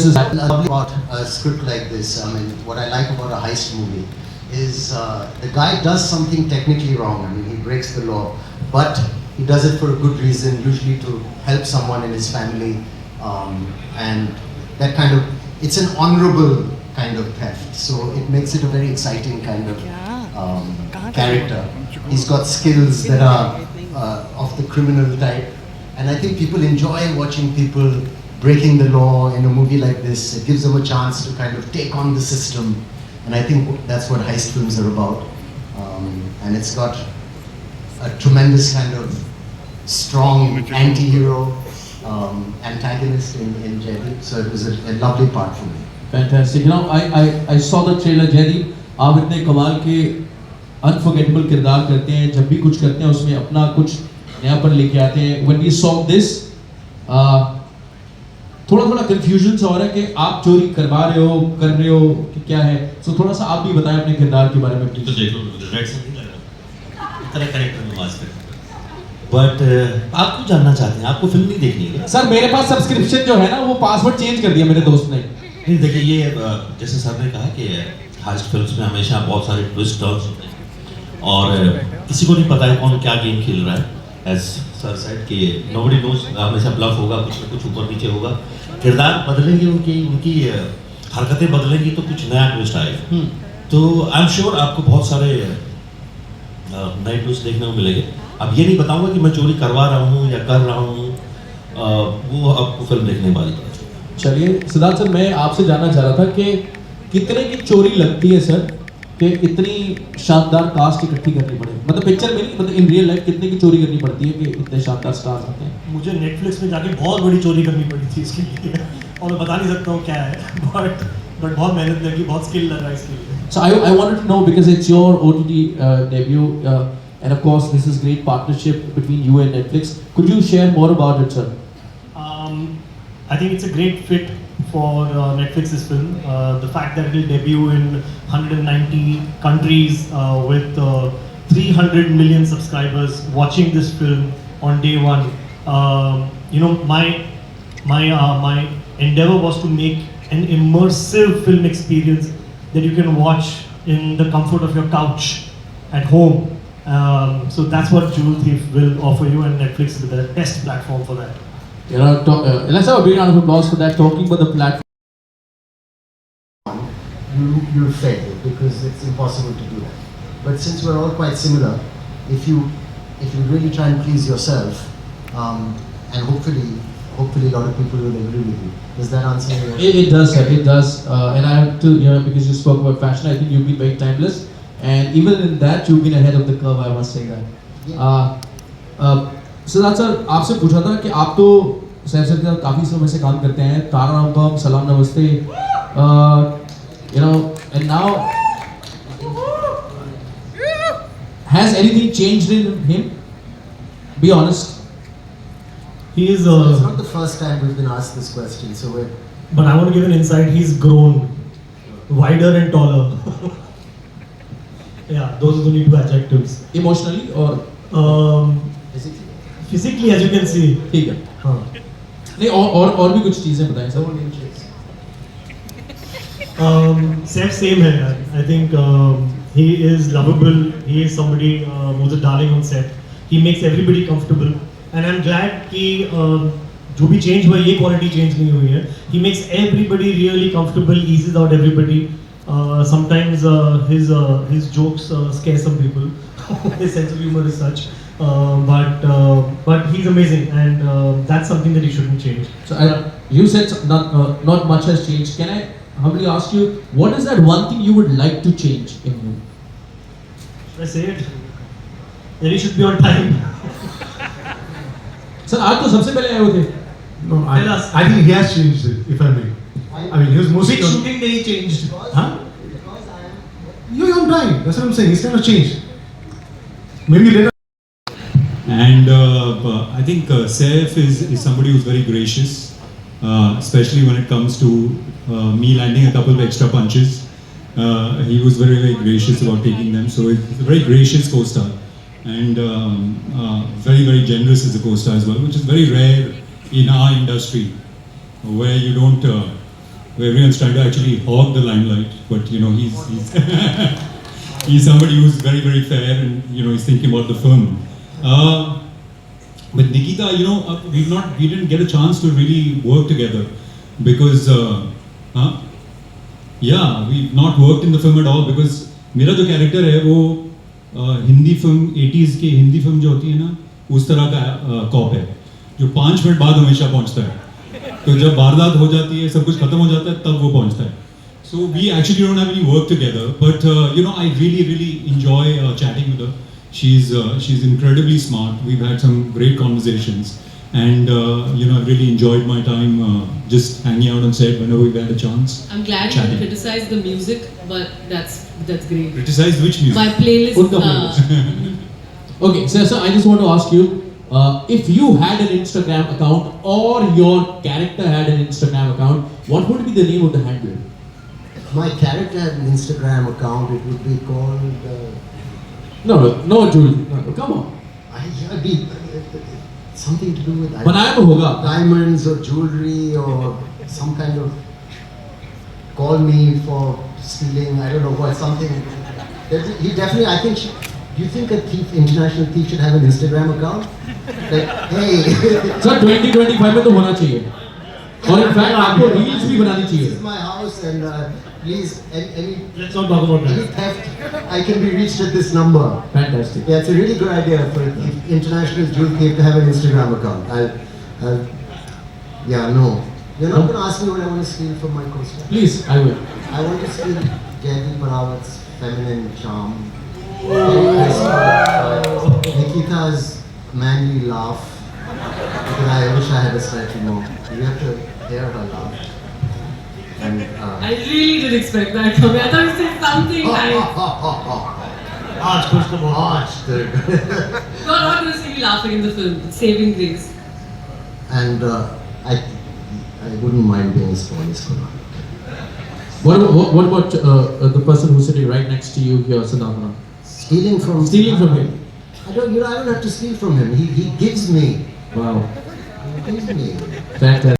this is Lovely about a script like this. I mean, what I like about a heist movie is the guy does something technically wrong. I mean, he breaks the law, but he does it for a good reason, usually to help someone in his family, and that kind of, it's an honorable kind of theft. So it makes it a very exciting kind of character. He's got skills that are of the criminal type, and I think people enjoy watching people breaking the law in a movie like this. It gives them a chance to kind of take on the system, and I think that's what heist films are about. And it's got a tremendous kind of strong anti-hero antagonist in Jaideep, so it was a lovely part for me. Fantastic. You know, I saw the trailer. Jaideep, आप इतने कमाल के unforgettable किरदार करते हैं, जब भी कुछ करते हैं उसमें अपना कुछ नयापन लेके आते हैं. When we saw this, थोड़ा कंफ्यूजन सा हो रहा है कि आप चोरी करवा रहे हो, कर रहे हो कि क्या है. So थोड़ा सा आप भी बताएं अपने किरदार के बारे में प्लीज. तो देख लो, रेड से नहीं लग रहा, इतना कैरेक्टर नवाज कर. बट आप क्यों जानना चाहते हैं? आपको फिल्म नहीं देखनी है? सर मेरे पास सब्सक्रिप्शन जो है ना, वो पासवर्ड चेंज कर दिया मेरे दोस्त ने. नहीं देखिए, ये जैसे सर ने कहा कि हास्ट फिल्म्स में हमेशा बहुत सारे ट्विस्ट टर्न्स होते हैं और किसी को नहीं पता है कौन क्या गेम खेल रहा है. एज सर सेड कि नोबडी नोज, हमेशा ब्लफ होगा, कुछ ना कुछ ऊपर नीचे होगा. किरदार बदलेंगे, उनकी हरकतें बदलेंगी तो कुछ नया ट्विस्ट आएगा. तो आई एम श्योर आपको बहुत सारे नए ट्विस्ट देखने को मिलेंगे. अब ये नहीं बताऊंगा कि मैं चोरी करवा रहा हूँ या कर रहा हूँ, वो आपको फिल्म देखने वाली है. चलिए सिद्धार्थ सर, मैं आपसे जानना चाह रहा था कि कितने की चोरी लगती है सर कि इतनी शानदार कास्ट इकट्ठी करनी पड़े, मतलब पिक्चर में नहीं, मतलब इन रियल लाइफ कितने की चोरी करनी पड़ती है कि इतने शानदार स्टार्स आते हैं? मुझे नेटफ्लिक्स में जाके बहुत बड़ी चोरी करनी पड़ी थी इसके लिए, और मैं बता नहीं सकता हूँ क्या है, बट बहुत मेहनत लगी, बहुत स्किल लगा इसके लिए. So I wanted to know because it's your OTT debut, and of course this is great partnership between you and Netflix. Could you share more about it, sir? I think it's a great fit for Netflix's film. The fact that it will debut in 190 countries with 300 million subscribers watching this film on day one. You know, my endeavor was to make an immersive film experience that you can watch in the comfort of your couch at home. So that's what Jewel Thief will offer you, and Netflix is the best platform for that. You know, let's have a big round of applause for that. Talking about the platform, You'll fail because it's impossible to do that. But since we're all quite similar, if you really try and please yourself, and hopefully a lot of people will agree with you. Does that answer your question? it does, sir. It does. And I have to, you know, because you spoke about fashion, I think you've been very timeless, and even in that, you've been ahead of the curve. I must say that. Yeah. Siddharth sir, आपसे पूछा था कि आप तो Saif sir के साथ काफ़ी समय से काम करते हैं, तारा राम बम, सलाम नमस्ते, you know, and now has anything changed in him? Be honest. He is. It's not the first time we've been asked this question, so we're. But I want to give an insight. He's grown wider and taller. Yeah, those are the only two adjectives. Emotionally or Physically, as you can see. ठीक है. हाँ. नहीं, और भी कुछ चीजें बताएं sir. Same है यार. I think he is lovable. He is somebody who's a darling on set. He makes everybody comfortable. And I'm glad कि जो भी change हुआ, ये quality change नहीं हुई है. He makes everybody really comfortable, eases out everybody. Sometimes his jokes scare some people. His sense of humor is such. But he's amazing, and that's something that he shouldn't change. So you said not much has changed. Can I humbly ask you, what is that one thing you would like to change in him? Should I say it? That he should be on time. Sir, आज तो सबसे पहले आए हुए थे. No, I think he has changed it, if I may. I mean, he was mostly Which shooting day he changed? Huh? You're on time. That's what I'm saying. He's kind of changed. Maybe later. And I think Saif is somebody who's very gracious, especially when it comes to me landing a couple of extra punches. He was very, very gracious about taking them. So he's a very gracious co-star, and very, very generous as a co-star as well, which is very rare in our industry, where you don't where everyone's trying to actually hog the limelight. But you know, he's he's somebody who's very, very fair, and you know, he's thinking about the film. With Nikita, you know, we didn't get a chance to really work together because, yeah, we've not worked in the film at all because मेरा जो character है वो Hindi film 80s की Hindi film जो होती है ना उस तरह का कॉप है जो 5 मिनट बाद हमेशा पहुंचता है तो जब वारदात हो जाती है सब कुछ खत्म हो जाता है तब वो पहुंचता है. So we actually don't have any work together, but you know, I really enjoy chatting with her. She's incredibly smart. We've had some great conversations, and you know, I really enjoyed my time just hanging out on set whenever we had a chance. I'm glad chatting. you criticized the music, but that's great. Criticize which music? My playlist. Put the playlist. Okay, so I just want to ask you, if you had an Instagram account or your character had an Instagram account, what would be the name of the handle? My character had an Instagram account. It would be called. No, Julie. No, come on. I'd be something to do with बनाया तो होगा. diamonds or jewelry or some kind of call me for stealing. I don't know what something. He definitely. I think. Do you think a thief, international thief, should have an Instagram account? Like, hey. Sir, 2025 में तो होना चाहिए. और in fact आपको reels भी बनानी This चाहिए. is my house, and please, any Let's not talk about any that. theft, I can be reached at this number. Fantastic. Yeah, it's a really good idea for an international jewel thief to have an Instagram account. Yeah, no. You're not going to ask me what I want to steal from my co-star. Please, I will. I want to steal Jaydeep Barawat's feminine charm. Nikita's manly laugh. Because I wish I had a slightly more. You have to hear her laugh. And I really didn't expect that coming. I thought you said something like. Aaj kuch to aaj. You're not going to see me laughing in the film. It's Saving Grace. And I wouldn't mind being a spoilers for her. What about the person who's sitting right next to you here, Siddhartha? Stealing from him. I don't have to steal from him. He gives me. Wow. He gives me. Fantastic.